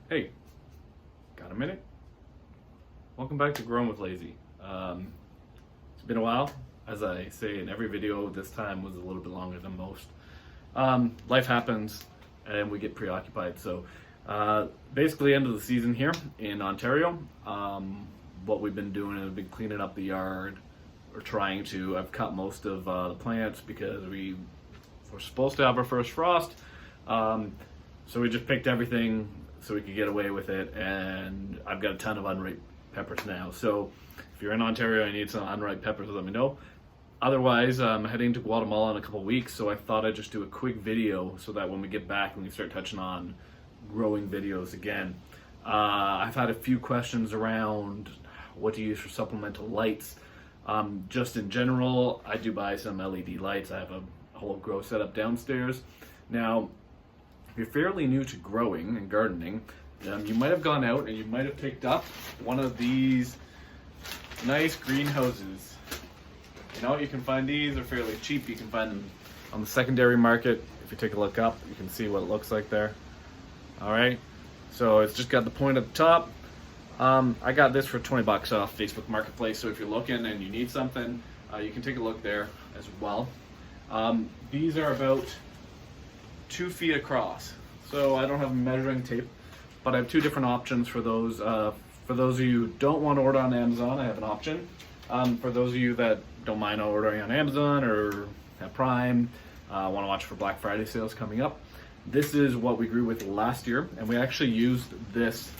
Hey, got a minute? Welcome back to Growing with Lazy. It's been a while. As I say in every video, this time was a little bit longer than most. Life happens and we get preoccupied. So basically end of the season here in Ontario. What we've been doing is we've been cleaning up the yard. We're trying to. I've cut most of the plants because we were supposed to have our first frost. So we just picked everything so we could get away with it, and I've got a ton of unripe peppers now. So if you're in Ontario and you need some unripe peppers, let me know. Otherwise, I'm heading to Guatemala in a couple weeks, so I thought I'd just do a quick video so that when we get back and we start touching on growing videos again. I've had a few questions around what to use for supplemental lights. Just in general, I do buy some LED lights. I have a whole grow setup downstairs. Now, if you're fairly new to growing and gardening, you might have gone out and you might have picked up one of these nice greenhouses. You know, you can find these, they're fairly cheap. You can find them on the secondary market. If you take a look up, you can see what it looks like there. All right, so it's just got the point at the top. I got this for 20 bucks off Facebook Marketplace, so if you're looking and you need something, you can take a look there as well. These are about 2 feet across, so I don't have measuring tape, but I have two different options for those. For those of you who don't want to order on Amazon, I have an option. For those of you that don't mind ordering on Amazon or have Prime, want to watch for Black Friday sales coming up, this is what we grew with last year, and we actually used this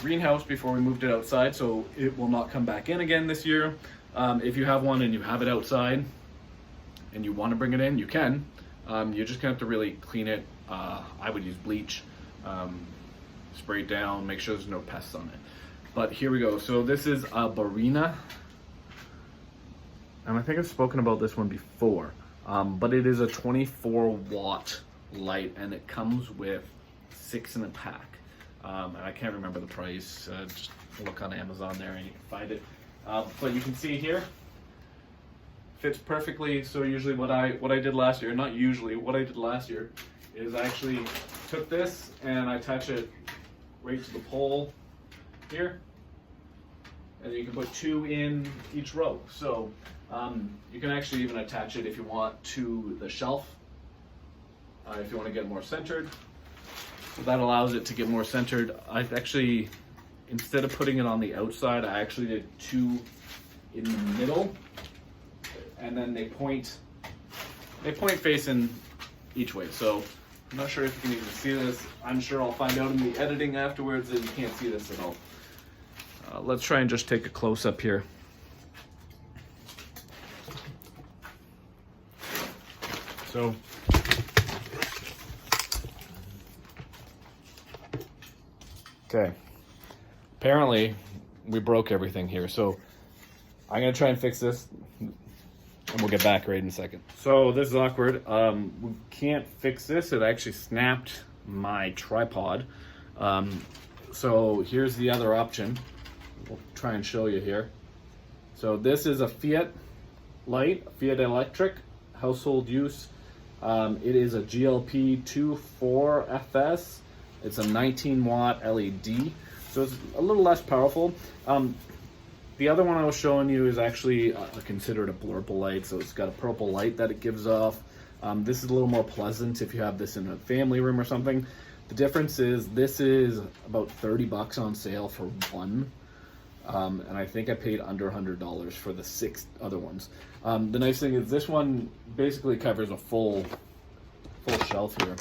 greenhouse before we moved it outside, so it will not come back in again this year. If you have one and you have it outside and you want to bring it in, you can. You're just gonna have to really clean it. I would use bleach, spray it down, make sure there's no pests on it. But here we go. So this is a Barina, and I think I've spoken about this one before, but it is a 24-watt light, and it comes with 6 in a pack. And I can't remember the price. Just look on Amazon there and you can find it. But you can see here, fits perfectly. So usually what I did last year, not usually, what I did last year is I actually took this and I attach it right to the pole here, and you can put 2 in each row. So you can actually even attach it if you want to the shelf, if you want to get more centered. So that allows it to get more centered. I've actually, instead of putting it on the outside, I actually did 2 in the middle, and then they point facing each way. So I'm not sure if you can even see this. I'm sure I'll find out in the editing afterwards that you can't see this at all. Let's try and just take a close up here. So okay, apparently we broke everything here, so I'm gonna try and fix this and we'll get back right in a second. So this is awkward. We can't fix this. It actually snapped my tripod. So here's the other option. We'll try and show you here. So this is a Fiat light, Fiat electric, household use. It is a GLP24FS. It's a 19-watt LED, so it's a little less powerful. The other one I was showing you is actually considered a blurple light, so it's got a purple light that it gives off. This is a little more pleasant if you have this in a family room or something. The difference is this is about 30 bucks on sale for one, and I think I paid under $100 for the 6 other ones. The nice thing is this one basically covers a full shelf here.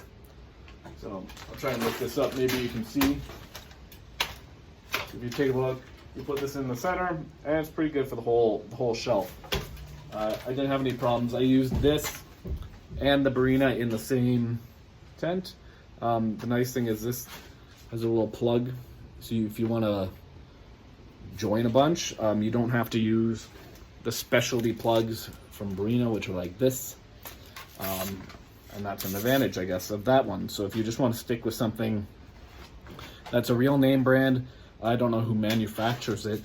So I'll try and lift this up. Maybe you can see. If you take a look, you put this in the center, and it's pretty good for the whole shelf. I didn't have any problems. I used this and the Barina in the same tent. The nice thing is this has a little plug, so if you want to join a bunch, you don't have to use the specialty plugs from Barina, which are like this. And that's an advantage, I guess, of that one. So if you just want to stick with something that's a real name brand, I don't know who manufactures it,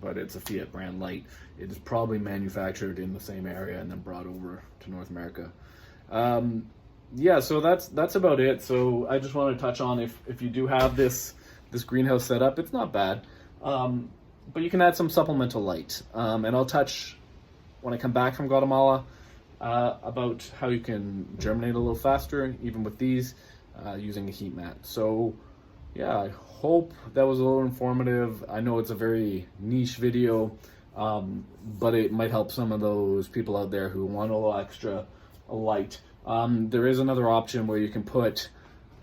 but it's a Fiat brand light. It is probably manufactured in the same area and then brought over to North America. yeah, so that's about it. So I just want to touch on if you do have this greenhouse set up, it's not bad, but you can add some supplemental light. And I'll touch when I come back from Guatemala about how you can germinate a little faster, even with these, using a heat mat. So yeah, I hope that was a little informative. I know it's a very niche video, but it might help some of those people out there who want a little extra light. There is another option where you can put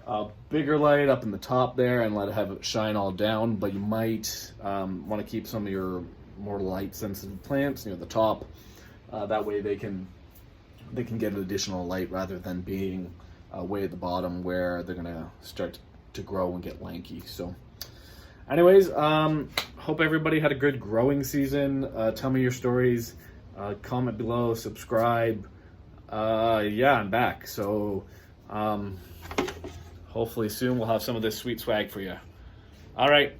a bigger light up in the top there and let it have it shine all down, but you might want to keep some of your more light sensitive plants near the top. That way they can get additional light rather than being way at the bottom where they're gonna start to grow and get lanky. So anyways, hope everybody had a good growing season. Tell me your stories, comment below, subscribe. Yeah, I'm back. So hopefully soon we'll have some of this sweet swag for you. All right,